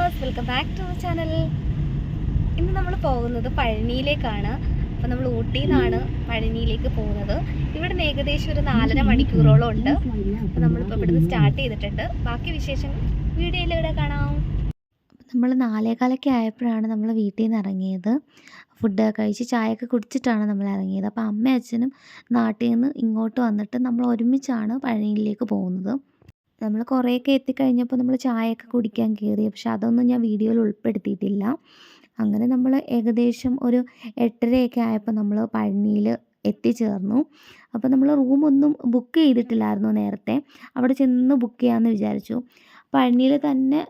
Viewers, welcome back to our channel. ഇന്ന് നമ്മൾ പോകുന്നത് പഴനിയിലേക്കാണ്. അപ്പോൾ നമ്മൾ ഊട്ടിയിൽ നിന്നാണ് പഴനിയിലേക്ക് പോകുന്നത്. ഇവിടുന്ന് ഏകദേശം ഒരു 4.5 മണിക്കൂറോളം ഉണ്ട്. അപ്പോൾ നമ്മളിപ്പോൾ ഇവിടുന്ന് സ്റ്റാർട്ട് ചെയ്തിട്ടുണ്ട്. ബാക്കി വിശേഷം വീഡിയോയിലൂടെ കാണാം. നമ്മൾ 4:15 ആയപ്പോഴാണ് നമ്മൾ വീട്ടിൽ നിന്ന് ഇറങ്ങിയത്. ഫുഡൊക്കെ കഴിച്ച് ചായയൊക്കെ കുടിച്ചിട്ടാണ് നമ്മൾ ഇറങ്ങിയത്. അപ്പോൾ അമ്മയും അച്ഛനും നാട്ടിൽ നിന്ന് ഇങ്ങോട്ട് വന്നിട്ട് നമ്മൾ ഒരുമിച്ചാണ് പഴനിയിലേക്ക് പോകുന്നത്. നമ്മൾ കുറേയൊക്കെ എത്തിക്കഴിഞ്ഞപ്പോൾ നമ്മൾ ചായയൊക്കെ കുടിക്കാൻ കയറി. പക്ഷെ അതൊന്നും ഞാൻ വീഡിയോയിൽ ഉൾപ്പെടുത്തിയിട്ടില്ല. അങ്ങനെ നമ്മൾ ഏകദേശം ഒരു 8:30 ആയപ്പോൾ നമ്മൾ പഴനിയിൽ എത്തിച്ചേർന്നു. അപ്പോൾ നമ്മൾ റൂമൊന്നും ബുക്ക് ചെയ്തിട്ടില്ലായിരുന്നു നേരത്തെ. അവിടെ ചെന്ന് ബുക്ക് ചെയ്യാമെന്ന് വിചാരിച്ചു. പഴനിയിൽ തന്നെ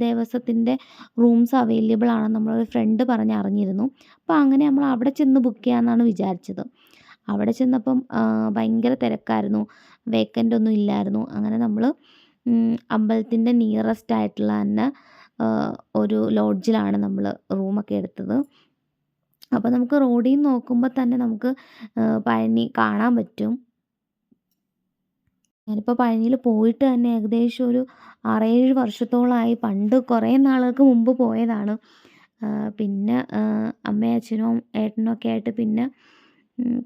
ദേവസ്വത്തിൻ്റെ റൂംസ് അവൈലബിൾ ആണെന്ന് നമ്മളൊരു ഫ്രണ്ട് പറഞ്ഞറിഞ്ഞിരുന്നു. അപ്പോൾ അങ്ങനെ നമ്മൾ അവിടെ ചെന്ന് ബുക്ക് ചെയ്യാമെന്നാണ് വിചാരിച്ചത്. അവിടെ ചെന്നപ്പം ഭയങ്കര തിരക്കായിരുന്നു. വേക്കൻ്റ് ഒന്നും ഇല്ലായിരുന്നു. അങ്ങനെ നമ്മൾ അമ്പലത്തിൻ്റെ നിയറസ്റ്റ് ആയിട്ടുള്ള തന്നെ ഒരു ലോഡ്ജിലാണ് നമ്മൾ റൂമൊക്കെ എടുത്തത്. അപ്പോൾ നമുക്ക് റോഡിൽ നിന്ന് നോക്കുമ്പോൾ തന്നെ നമുക്ക് പഴനി കാണാൻ പറ്റും. ഞാനിപ്പോൾ പഴനിയിൽ പോയിട്ട് തന്നെ ഏകദേശം ഒരു 6-7 വർഷത്തോളമായി. പണ്ട് കുറേ നാളുകൾക്ക് മുമ്പ് പോയതാണ്. പിന്നെ അമ്മയും അച്ഛനും ഏട്ടനും ഒക്കെ ആയിട്ട് പിന്നെ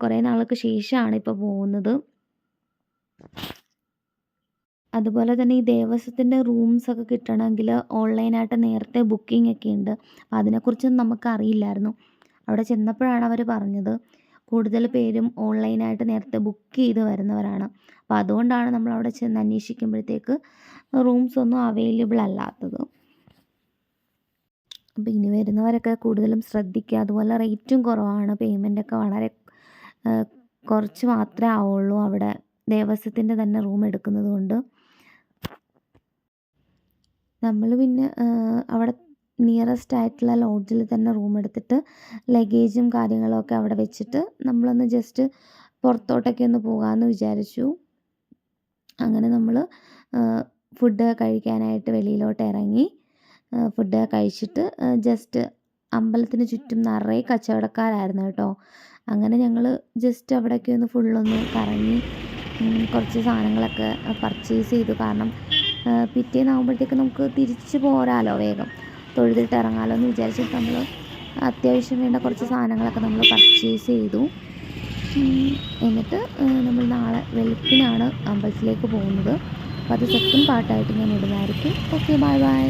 കുറേ നാൾക്ക് ശേഷമാണ് ഇപ്പോൾ പോകുന്നത്. അതുപോലെ തന്നെ ഈ ദേവസ്വത്തിൻ്റെ റൂംസൊക്കെ കിട്ടണമെങ്കിൽ ഓൺലൈനായിട്ട് നേരത്തെ ബുക്കിംഗ് ഒക്കെ ഉണ്ട്. അപ്പോൾ അതിനെക്കുറിച്ചൊന്നും നമുക്കറിയില്ലായിരുന്നു. അവിടെ ചെന്നപ്പോഴാണ് അവർ പറഞ്ഞത് കൂടുതൽ പേരും ഓൺലൈനായിട്ട് നേരത്തെ ബുക്ക് ചെയ്ത് വരുന്നവരാണ്. അപ്പോൾ അതുകൊണ്ടാണ് നമ്മളവിടെ ചെന്ന് അന്വേഷിക്കുമ്പോഴത്തേക്ക് റൂംസ് ഒന്നും അവൈലബിൾ അല്ലാത്തത്. അപ്പോൾ ഇനി വരുന്നവരൊക്കെ കൂടുതലും ശ്രദ്ധിക്കുക. അതുപോലെ റേറ്റും കുറവാണ്. പേയ്മെൻറ്റൊക്കെ വളരെ കുറച്ച് മാത്രമേ ആവുള്ളൂ അവിടെ ദേവസ്വത്തിൻ്റെ തന്നെ റൂം എടുക്കുന്നത് കൊണ്ട്. നമ്മൾ പിന്നെ അവിടെ നിയറസ്റ്റ് ആയിട്ടുള്ള ലോഡ്ജിൽ തന്നെ റൂം എടുത്തിട്ട് ലഗേജും കാര്യങ്ങളൊക്കെ അവിടെ വെച്ചിട്ട് നമ്മളൊന്ന് ജസ്റ്റ് പുറത്തോട്ടൊക്കെ ഒന്ന് പോകാമെന്ന് വിചാരിച്ചു. അങ്ങനെ നമ്മൾ ഫുഡ് കഴിക്കാനായിട്ട് വെളിയിലോട്ട് ഇറങ്ങി. ഫുഡ് കഴിച്ചിട്ട് ജസ്റ്റ് അമ്പലത്തിന് ചുറ്റും നിറയെ കച്ചവടക്കാരായിരുന്നു കേട്ടോ. അങ്ങനെ ഞങ്ങൾ ജസ്റ്റ് അവിടെയൊക്കെ ഒന്ന് ഫുള്ളൊന്ന് കറങ്ങി കുറച്ച് സാധനങ്ങളൊക്കെ പർച്ചേസ് ചെയ്തു. കാരണം പിറ്റേന്നാകുമ്പോഴത്തേക്ക് നമുക്ക് തിരിച്ച് പോരാലോ, വേഗം തൊഴുതിട്ട് ഇറങ്ങാമല്ലോ എന്ന് വിചാരിച്ചിട്ട് നമ്മൾ അത്യാവശ്യം വേണ്ട കുറച്ച് സാധനങ്ങളൊക്കെ നമ്മൾ പർച്ചേസ് ചെയ്തു. എന്നിട്ട് നമ്മൾ നാളെ വെളുപ്പിനാണ് അമ്പലത്തിലേക്ക് പോകുന്നത്. അപ്പോൾ അത് സെക്കൻഡ് പാർട്ടായിട്ട് ഞാൻ ഇടുന്നതായിരിക്കും. Okay, bye bye.